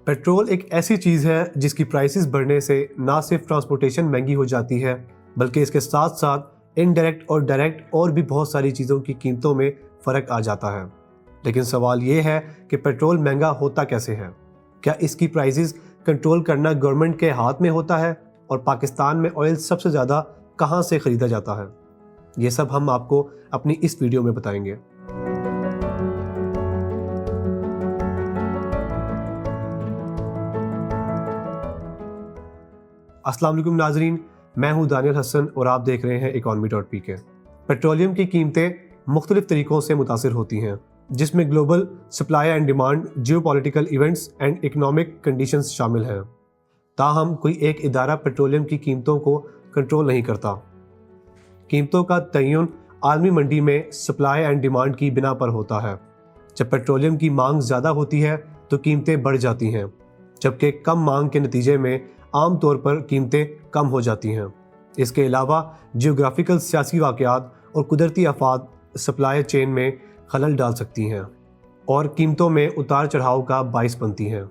Petrol एक ऐसी चीज़ है जिसकी प्राइसेस बढ़ने से ना सिर्फ ट्रांसपोर्टेशन महंगी हो जाती है, बल्कि इसके साथ साथ इनडायरेक्ट और डायरेक्ट और भी बहुत सारी चीज़ों की कीमतों में फ़र्क आ जाता है। लेकिन सवाल ये है कि पेट्रोल महंगा होता कैसे है? क्या इसकी प्राइसेस कंट्रोल करना गवर्नमेंट के हाथ में होता है? और पाकिस्तान में ऑयल सबसे ज़्यादा कहाँ से ख़रीदा जाता है? ये सब हम आपको अपनी इस वीडियो में बताएंगे। अस्सलाम वालेकुम नाजरीन, मैं हूं दानियल हसन और आप देख रहे हैं economy.pk। पेट्रोलियम की कीमतें मुख्तलिफ तरीक़ों से मुतासिर होती हैं, जिसमें global supply and demand, geopolitical events and economic conditions शामिल हैं। ताहम कोई एक इदारा पेट्रोलियम की कीमतों को कंट्रोल नहीं करता। कीमतों का तयन आलमी मंडी में सप्लाई एंड डिमांड की बिना पर होता है। जब पेट्रोलियम की मांग ज़्यादा होती है तो कीमतें बढ़ जाती हैं, जबकि कम मांग के नतीजे में आम तौर पर कीमतें कम हो जाती हैं। इसके अलावा जियोग्राफिकल सियासी वाक़यात और कुदरती आफात सप्लाई चेन में खलल डाल सकती हैं और कीमतों में उतार चढ़ाव का बाइस बनती हैं।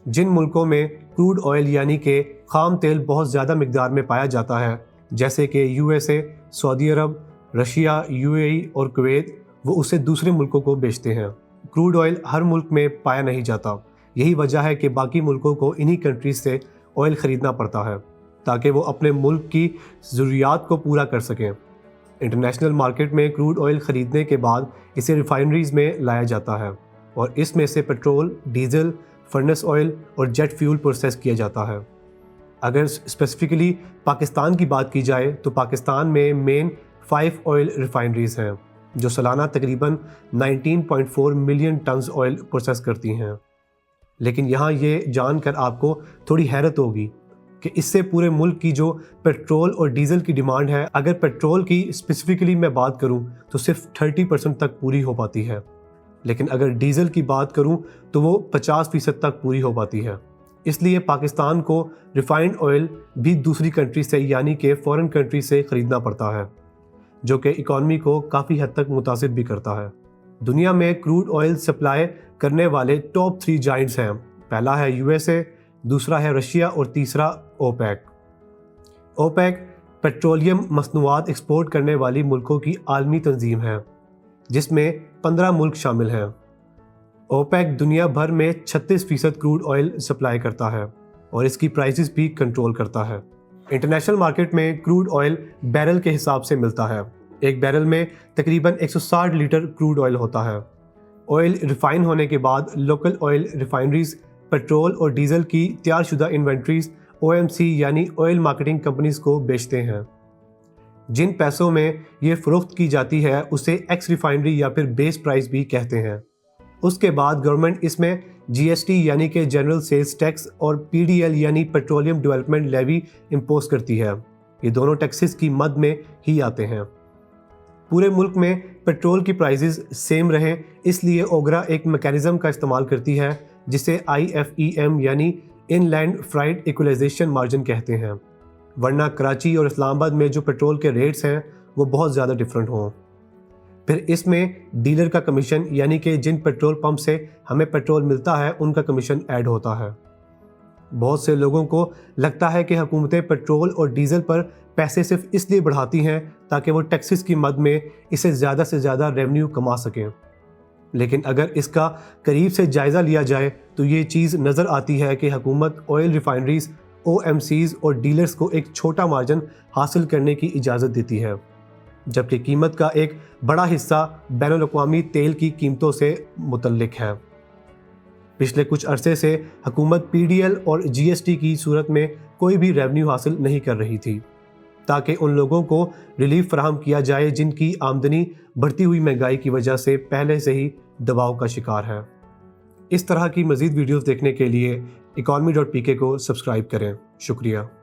जिन मुल्कों में क्रूड ऑयल यानी कि खाम तेल बहुत ज़्यादा मिकदार में पाया जाता है, जैसे कि USA, सऊदी अरब, रशिया, UAE और कुवैत, वो उसे दूसरे मुल्कों को बेचते हैं। क्रूड ऑयल हर मुल्क में पाया नहीं जाता। यही वजह है कि बाकी मुल्कों को इन्हीं कंट्रीज से ऑयल ख़रीदना पड़ता है ताकि वो अपने मुल्क की ज़रूरियात को पूरा कर सकें। इंटरनेशनल मार्केट में क्रूड ऑयल ख़रीदने के बाद इसे रिफाइनरीज़ में लाया जाता है और इसमें से पेट्रोल, डीजल, फर्नेस ऑयल और जेट फ्यूल प्रोसेस किया जाता है। अगर स्पेसिफिकली पाकिस्तान की बात की जाए तो पाकिस्तान में मेन 5 ऑयल रिफाइनरीज़ हैं जो सालाना तकरीबन 19.4 मिलियन टन्स ऑयल प्रोसेस करती हैं। लेकिन यहाँ ये जानकर आपको थोड़ी हैरत होगी कि इससे पूरे मुल्क की जो पेट्रोल और डीज़ल की डिमांड है, अगर पेट्रोल की स्पेसिफिकली मैं बात करूँ तो सिर्फ 30% तक पूरी हो पाती है, लेकिन अगर डीज़ल की बात करूँ तो वो 50% तक पूरी हो पाती है। इसलिए पाकिस्तान को रिफाइंड ऑयल भी दूसरी कंट्री से यानी कि फ़ॉरेन कंट्री से ख़रीदना पड़ता है, जो कि इकॉनमी को काफ़ी हद तक मुतासिर भी करता है। दुनिया में क्रूड ऑयल सप्लाई करने वाले टॉप 3 जाइंट्स हैं। पहला है USA, दूसरा है रशिया और तीसरा ओपेक। ओपेक पेट्रोलियम मसनूआत एक्सपोर्ट करने वाली मुल्कों की आलमी तंजीम है, जिसमें 15 मुल्क शामिल हैं। ओपेक दुनिया भर में 36% क्रूड ऑयल सप्लाई करता है और इसकी प्राइसेस भी कंट्रोल करता है। इंटरनेशनल मार्केट में क्रूड ऑयल बैरल के हिसाब से मिलता है। एक बैरल में तकरीबन 160 लीटर क्रूड ऑयल होता है। ऑयल रिफाइन होने के बाद लोकल ऑयल रिफाइनरीज पेट्रोल और डीजल की तैयारशुदा इन्वेंट्रीज OMC यानी ऑयल मार्केटिंग कंपनीज को बेचते हैं। जिन पैसों में ये फ़रोख्त की जाती है उसे एक्स रिफाइनरी या फिर बेस प्राइस भी कहते हैं। उसके बाद गवर्नमेंट इसमें GST यानी कि जनरल सेल्स टैक्स और PDL यानी पेट्रोलियम डेवलपमेंट लेवी इम्पोज करती है। ये दोनों टैक्सेस की मद में ही आते हैं। पूरे मुल्क में पेट्रोल की प्राइसेस सेम रहें, इसलिए ओगरा एक मैकेनिज़्म का इस्तेमाल करती है जिसे IFEM यानी इनलैंड फ्राइट इक्वलाइजेशन मार्जिन कहते हैं, वरना कराची और इस्लामाबाद में जो पेट्रोल के रेट्स हैं वो बहुत ज़्यादा डिफरेंट हों। फिर इसमें डीलर का कमीशन यानी कि जिन पेट्रोल पंप से हमें पेट्रोल मिलता है उनका कमीशन ऐड होता है। बहुत से लोगों को लगता है कि हुकूमतें पेट्रोल और डीजल पर पैसे सिर्फ इसलिए बढ़ाती हैं ताकि वो टैक्सेस की मद में इसे ज़्यादा से ज़्यादा रेवेन्यू कमा सकें, लेकिन अगर इसका करीब से जायज़ा लिया जाए तो ये चीज़ नज़र आती है कि हुकूमत ऑयल रिफाइनरीज, OMCs और डीलर्स को एक छोटा मार्जिन हासिल करने की इजाज़त देती है, जबकि कीमत का एक बड़ा हिस्सा बैनुल-अक़वामी तेल की कीमतों से मुतल्लिक है। पिछले कुछ अरसे से हुकूमत PDL और GST की सूरत में कोई भी रेवेन्यू हासिल नहीं कर रही थी ताकि उन लोगों को रिलीफ फराहम किया जाए जिनकी आमदनी बढ़ती हुई महंगाई की वजह से पहले से ही दबाव का शिकार है। इस तरह की मज़ीद वीडियोस देखने के लिए economy.pk को सब्सक्राइब करें। शुक्रिया।